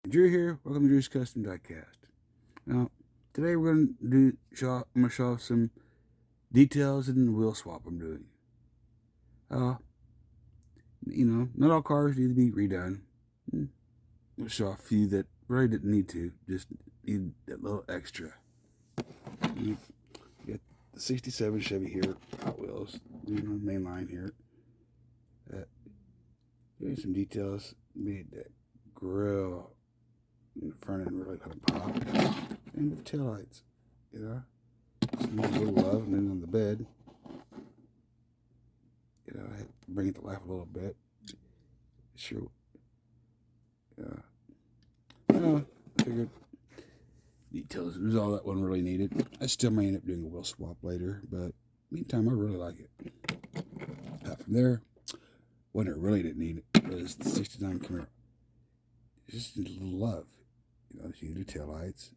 Drew here. Welcome to Drew's Custom Diecast. Now, today we're going to I'm going to show off some details in the wheel swap I'm doing. Not all cars need to be redone. I'll show off a few that really didn't need to, just need that little extra. You got the 67 Chevy here, Hot Wheels, main line here. Doing some details, made that grill in the front end really kind of pop. And the taillights, some little love, and then on the bed, I had to bring it to life a little bit. Sure. I figured details was all that one really needed. I still may end up doing a wheel swap later, but meantime, I really like it. From there, one I really didn't need it was the 69 Camaro. Just love, she did the taillights.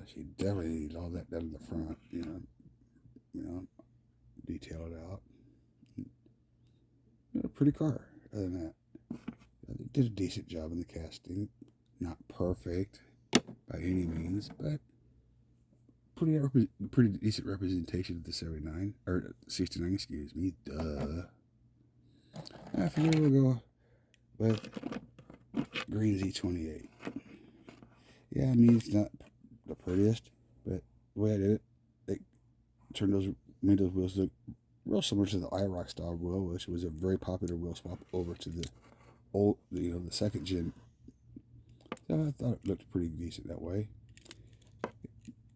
She definitely needed all that done in the front, detail it out. A pretty car. Other than that, they did a decent job in the casting. Not perfect by any means, but pretty decent representation of the 79 or 69. Excuse me. After there, we'll go with green Z28. Yeah, it's not the prettiest, but the way I did it, they made those wheels look real similar to the IROC style wheel, which was a very popular wheel swap over to the old, the second gen. So I thought it looked pretty decent that way.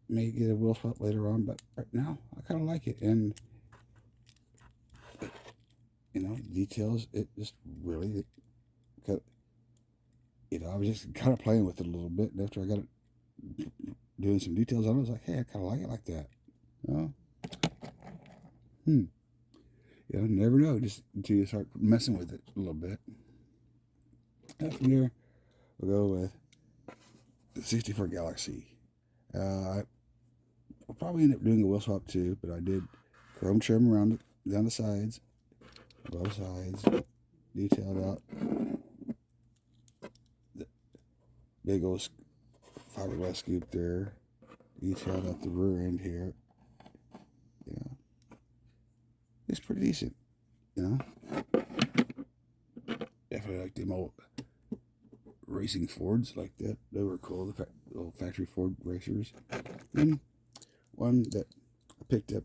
May get a wheel swap later on, but right now I kind of like it, and details. It just really, I was just kind of playing with it a little bit, and after I got it doing some details on it, I was like, hey, I kind of like it like that. Never know, just until you start messing with it a little bit. After there, we'll go with the 64 Galaxy. I'll probably end up doing a wheel swap too, but I did chrome trim around down the sides, both sides, detailed out the big old fiberglass scoop there, detailed out the rear end here. It's pretty decent, Definitely like them old racing Fords like that. They were cool, the old factory Ford racers. And one that I picked up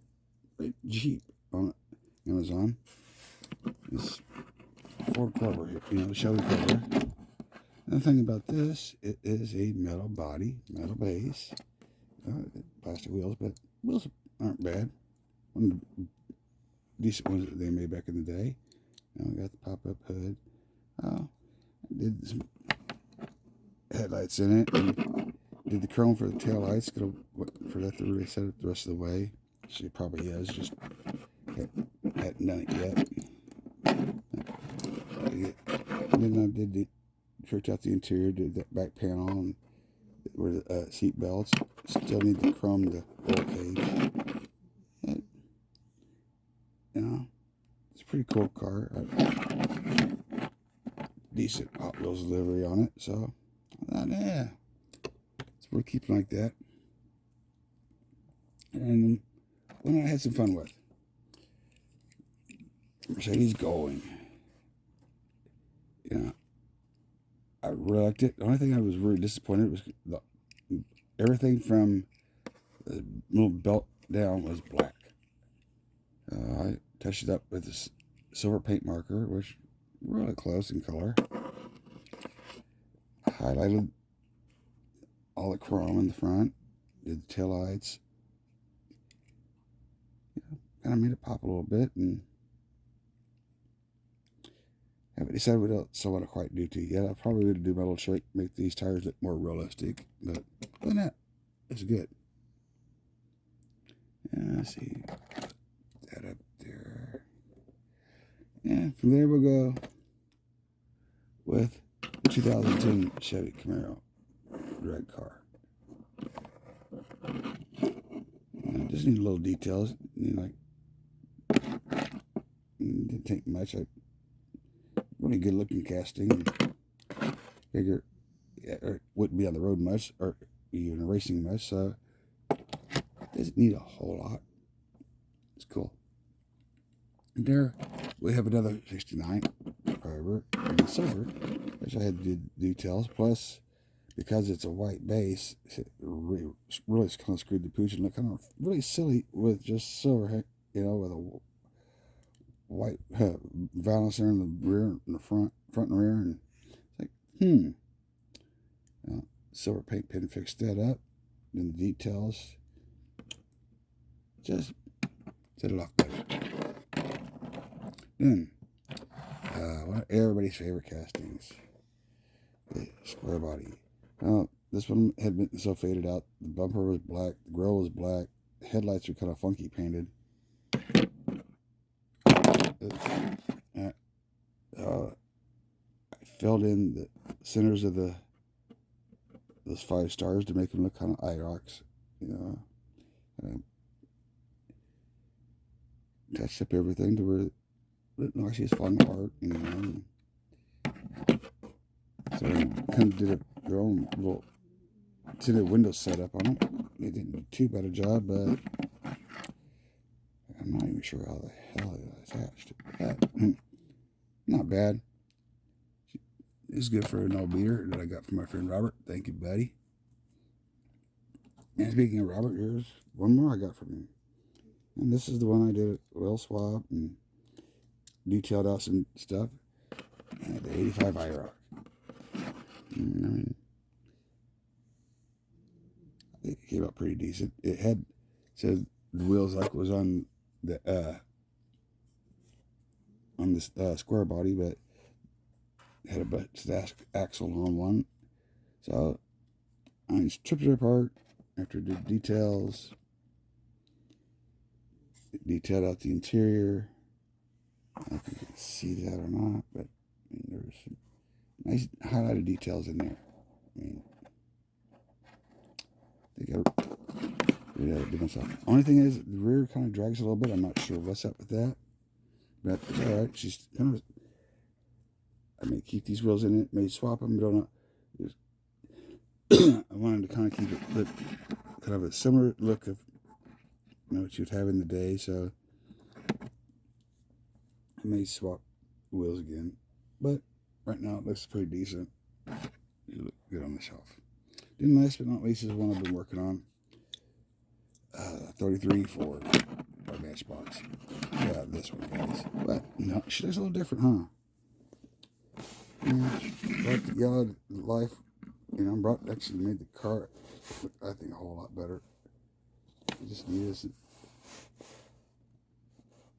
cheap on Amazon is Ford Corver here, the Chevy Corver. Another thing about this, it is a metal body, metal base, plastic wheels, but wheels aren't bad. One of the decent ones that they made back in the day. Now we got the pop-up hood. I did some headlights in it, and did the chrome for the tail lights. Gonna wait for that to really set it the rest of the way. She probably has, just hadn't done it yet. And then I did tricked out the interior, did that back panel and where the seat belts. Still need to chrome the roll cage. It's a pretty cool car. Decent Hot Wheels livery on it, so yeah, it's worth keeping like that. And one I had some fun with, Mercedes Going. I really liked it. The only thing I was really disappointed was everything from the little belt down was black. I touched it up with this silver paint marker, which really close in color. Highlighted all the chrome in the front, did the taillights. Kind of made it pop a little bit, and haven't decided what else I want to quite do to it yet. I probably would do my little trick, make these tires look more realistic, but other than that, it's good. Let's see, put that up there. And from there we'll go with the 2010 Chevy Camaro drag car. Just need little details. Didn't take much. Really good looking casting. Figure it wouldn't be on the road much or even racing much, so doesn't need a whole lot. It's cool. And there we have another 69 fiber in the silver, which I had to do details. Plus, because it's a white base, it really kind of screwed the pooch and looked kind of really silly with just silver, with a white valance there in the rear and the front and rear, and it's like, silver paint pen fixed that up. Then the details just set it off better. Then, one of everybody's favorite castings, the square body. This one had been so faded out. The bumper was black, the grill was black, the headlights were kind of funky painted. I filled in the centers of those 5 stars to make them look kind of IROX, touched up everything to where it actually is falling apart, So they kind of did their own little tinted window setup on it. They didn't do too bad a job, but I'm not even sure how the hell it attached. Not bad. It's good for an old beater that I got from my friend Robert. Thank you, buddy. And speaking of Robert, here's one more I got from him. And this is the one I did oil swap and detailed out some stuff. And the 85 IROC. It came out pretty decent. It had said the wheels like was on the this square body, but it had a butt axle on one. So I just stripped it apart after the details. Detailed out the interior. I don't know if you can see that or not, but there's some nice highlighted details in there. They got to do myself. Only thing is, the rear kind of drags a little bit. I'm not sure what's up with that, but it's all right. She's kind of. I may keep these wheels in it. May swap them. Don't know. I wanted to kind of keep it kind of a similar look of what you'd have in the day, so I may swap wheels again. But right now it looks pretty decent. It look good on the shelf. Then last but not least is one I've been working on. 33 Ford by Matchbox. Yeah, this one, guys. But no, she looks a little different, huh? Brought the yellow life, actually made the car look, I think, a whole lot better. I just need this,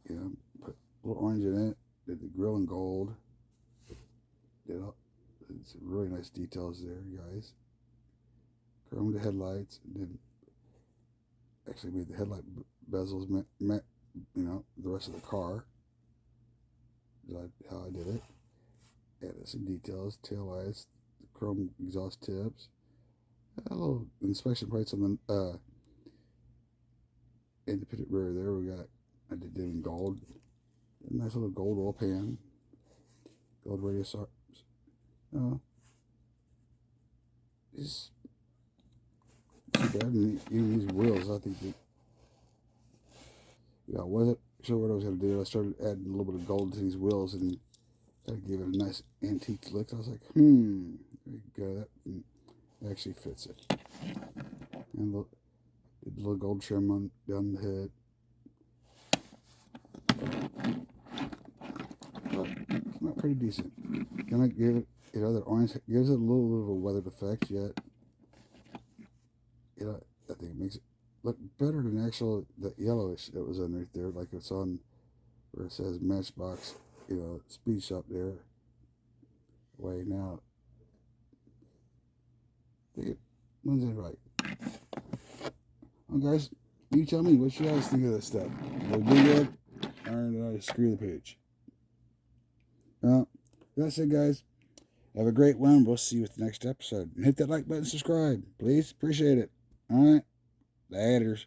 put a little orange in it. Did the grill in gold. Did some really nice details there, guys. Chromed the headlights. Actually made the headlight bezels met the rest of the car. How I did it. Added some details, tail lights, the chrome exhaust tips. A little inspection plates on the independent rear there. I did them in gold. A nice little gold oil pan. Gold radius arms. It's too bad. And even these wheels, I think I wasn't sure what I was going to do. I started adding a little bit of gold to these wheels and kind of gave it a nice antique look. I was like, there you go. That actually fits it. And did a little gold trim down the head. But came out pretty decent. Gonna give it, the orange gives it a little bit of a weathered effect yet. I think it makes it look better than the yellowish that was underneath there, like it's on where it says Matchbox, speed shop there. Way now. I think it blends in right. Well, guys, you tell me what you guys think of this stuff. Did it do good? Or did I screw the pooch? Well, that's it, guys. Have a great one. We'll see you with the next episode. And hit that like button, subscribe. Please. Appreciate it. All right. Laters.